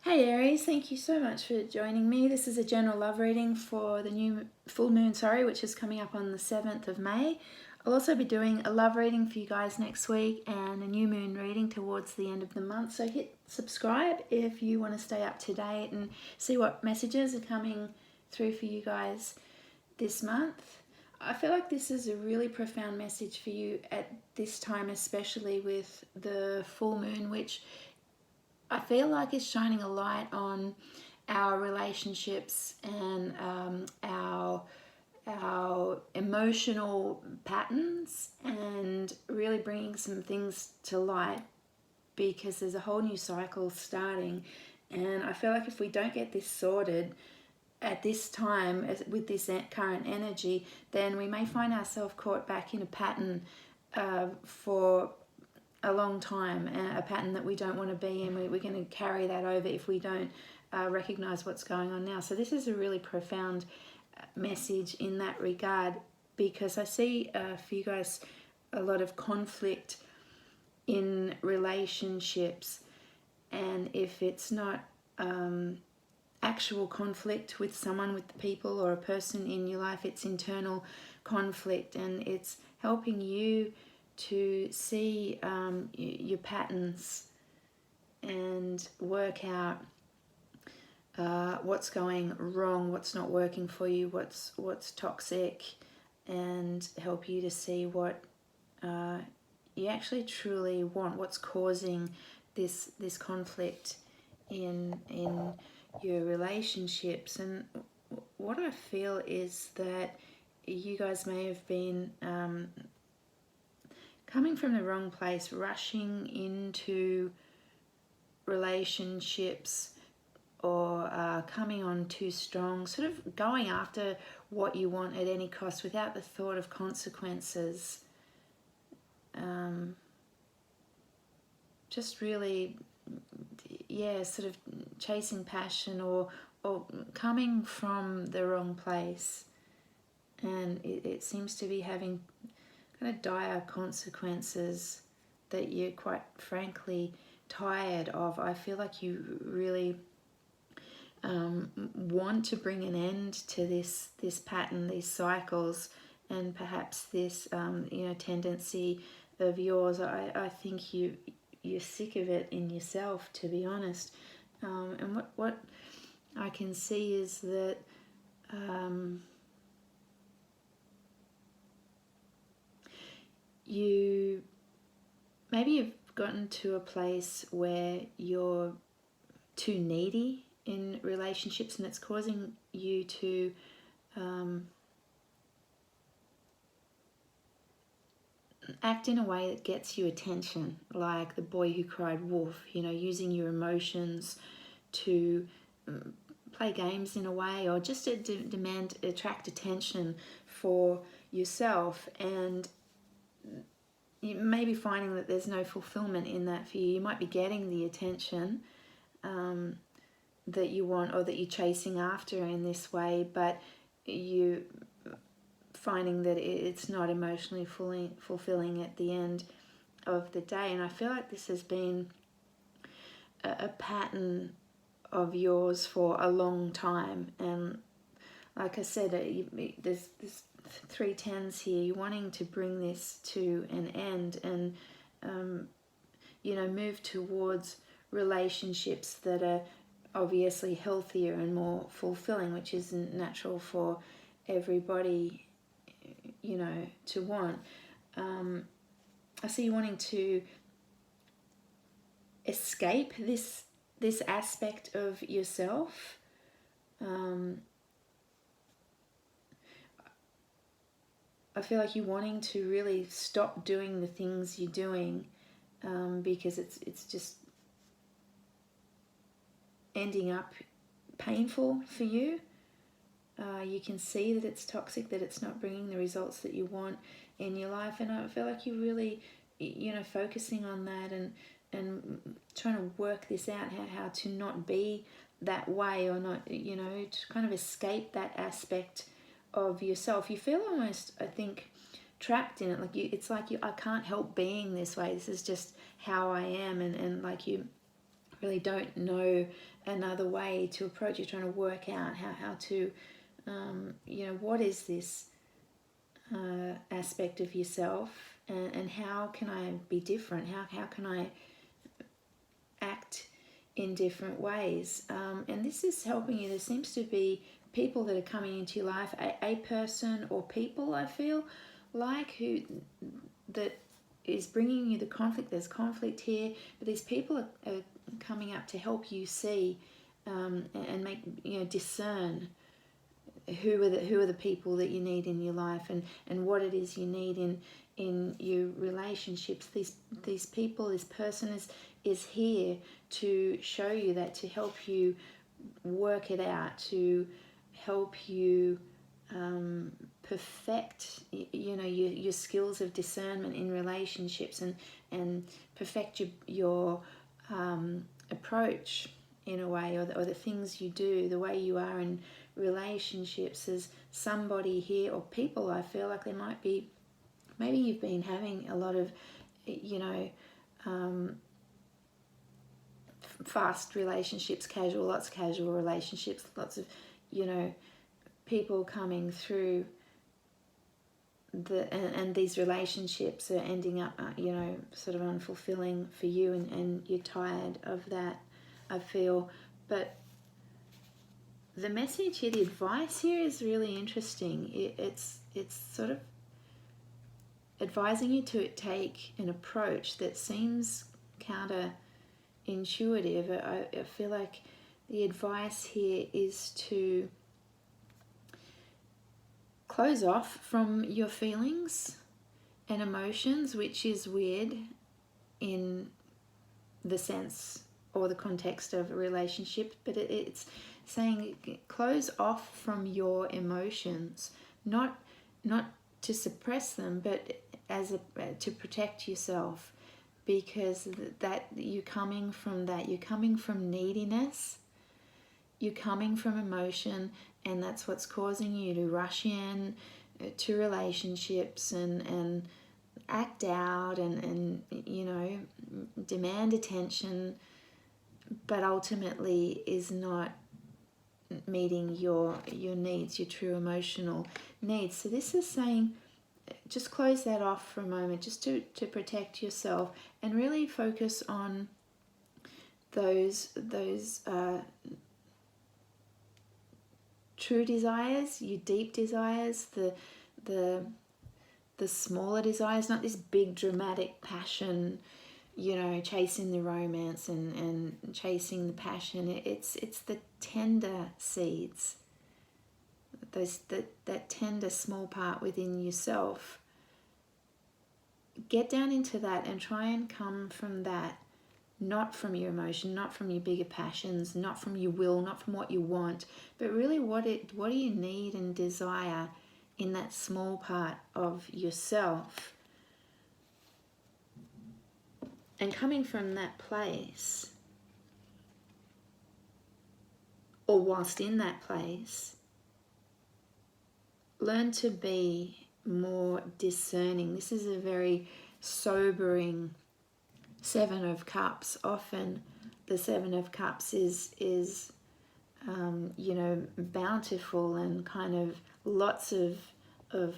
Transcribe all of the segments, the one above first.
Hey Aries, thank you so much for joining me. This is a general love reading for the new full moon, which is coming up on the 7th of May. I'll also be doing a love reading for you guys next week and a new moon reading towards the end of the month. So hit subscribe if you want to stay up to date and see what messages are coming through for you guys this month. I feel like this is a really profound message for you at this time, especially with the full moon, which I feel like it's shining a light on our relationships and our emotional patterns, and really bringing some things to light, because there's a whole new cycle starting. And I feel like if we don't get this sorted at this time with this current energy, then we may find ourselves caught back in a pattern for a long time, a pattern that we don't want to be in. We're going to carry that over if we don't recognize what's going on now. So this is a really profound message in that regard, because I see for you guys a lot of conflict in relationships, and if it's not actual conflict with someone, with the people or a person in your life, it's internal conflict, and it's helping you to see your patterns and work out what's going wrong, what's not working for you, what's toxic, and help you to see what you actually truly want, what's causing this conflict in your relationships. And what I feel is that you guys may have been coming from the wrong place, rushing into relationships, or coming on too strong, sort of going after what you want at any cost without the thought of consequences. Just really, sort of chasing passion, or coming from the wrong place. And it seems to be having kind of dire consequences that you're quite frankly tired of. I feel like you really want to bring an end to this pattern, these cycles, and perhaps this tendency of yours. I think you're sick of it in yourself, to be honest. And what I can see is that you've gotten to a place where you're too needy in relationships, and it's causing you to act in a way that gets you attention, like the boy who cried wolf, using your emotions to play games in a way, or just to attract attention for yourself. And you may be finding that there's no fulfillment in that for you. You might be getting the attention that you want, or that you're chasing after in this way, but you finding that it's not emotionally fulfilling at the end of the day. And I feel like this has been a pattern of yours for a long time. And like I said, there's 3 tens here. You're wanting to bring this to an end, and move towards relationships that are obviously healthier and more fulfilling, which is natural for everybody to want. I see you wanting to escape this aspect of yourself. I feel like you're wanting to really stop doing the things you're doing, because it's just ending up painful for you. You can see that it's toxic, that it's not bringing the results that you want in your life. And I feel like you're really, focusing on that and trying to work this out, how to not be that way, or not, to kind of escape that aspect of yourself. You feel almost, I think, trapped in it. Like it's like I can't help being this way. This is just how I am. And like you really don't know another way to approach. You're trying to work out how to, what is this aspect of yourself, and how can I be different? How can I act in different ways? And this is helping you. There seems to be people that are coming into your life, a person or people, I feel like, who that is bringing you the conflict. There's conflict here, but these people are coming up to help you see and make, discern who are the people that you need in your life, and what it is you need in your relationships. These people, this person is here to show you that, to help you work it out, to help you perfect your skills of discernment in relationships, and perfect your approach in a way, or the things you do, the way you are in relationships. As somebody here, or people, I feel like there might be, maybe you've been having a lot of fast relationships, lots of casual relationships, lots of people coming through and these relationships are ending up sort of unfulfilling for you, and you're tired of that, I feel. But the message here, the advice here, is really interesting. It's sort of advising you to take an approach that seems counterintuitive. I feel like the advice here is to close off from your feelings and emotions, which is weird in the sense or the context of a relationship, but it's saying close off from your emotions, not to suppress them, but to protect yourself, because that you're coming from neediness, you're coming from emotion, and that's what's causing you to rush in to relationships and act out and demand attention, but ultimately is not meeting your needs, your true emotional needs. So this is saying just close that off for a moment, just to protect yourself, and really focus on those true desires, your deep desires, the smaller desires, not this big dramatic passion, chasing the romance and chasing the passion. It's the tender seeds, that tender small part within yourself. Get down into that and try and come from that, not from your emotion, not from your bigger passions, not from your will, not from what you want, but really what do you need and desire in that small part of yourself. And coming from that place, or whilst in that place, learn to be more discerning. This is a very sobering Seven of Cups. Often the Seven of Cups is bountiful and kind of lots of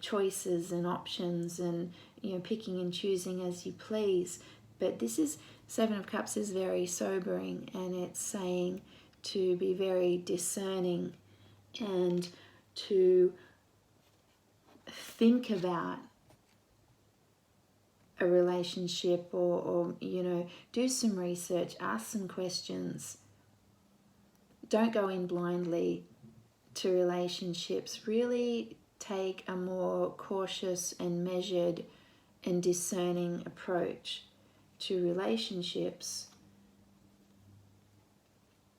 choices and options, and picking and choosing as you please. But this is Seven of Cups is very sobering, and it's saying to be very discerning and to think about a relationship, or do some research, ask some questions. Don't go in blindly to relationships. Really take a more cautious and measured and discerning approach to relationships,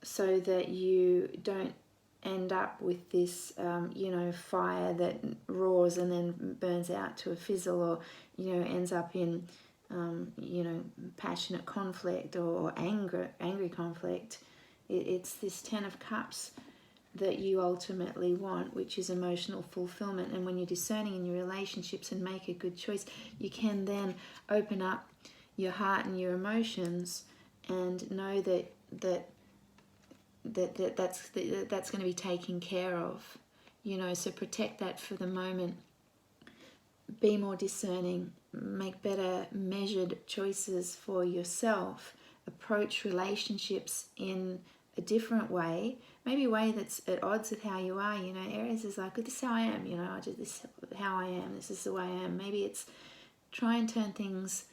so that you don't end up with this fire that roars and then burns out to a fizzle, or ends up in passionate conflict or angry conflict. It's this Ten of Cups that you ultimately want, which is emotional fulfillment. And when you're discerning in your relationships and make a good choice, you can then open up your heart and your emotions and know that that's going to be taken care of, you know. So protect that for the moment. Be more discerning, make better measured choices for yourself, approach relationships in a different way, maybe a way that's at odds with how you are. You know, Aries is like, this is how I am, you know, this is how I am, this is the way I am. Maybe it's try and turn things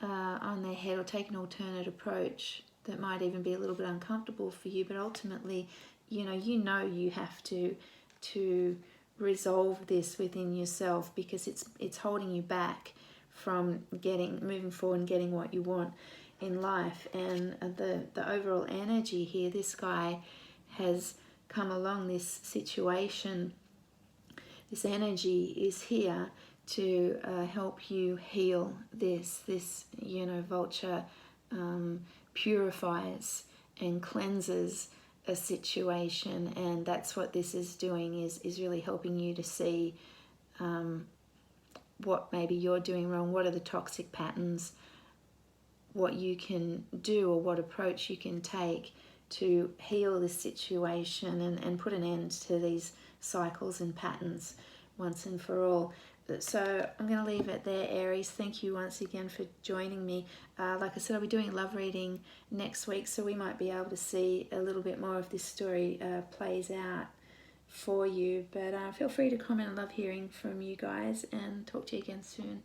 on their head, or take an alternate approach that might even be a little bit uncomfortable for you, but ultimately, you know you have to resolve this within yourself, because it's holding you back from moving forward and getting what you want in life. And the overall energy here, this guy has come along, this situation, this energy is here to help you heal this. You know, vulture purifies and cleanses a situation, and that's what this is doing, is really helping you to see what maybe you're doing wrong, what are the toxic patterns, what you can do or what approach you can take to heal this situation and put an end to these cycles and patterns once and for all. So I'm going to leave it there, Aries. Thank you once again for joining me. Like I said, I'll be doing a love reading next week, so we might be able to see a little bit more of this story plays out for you. But feel free to comment. I love hearing from you guys, and talk to you again soon.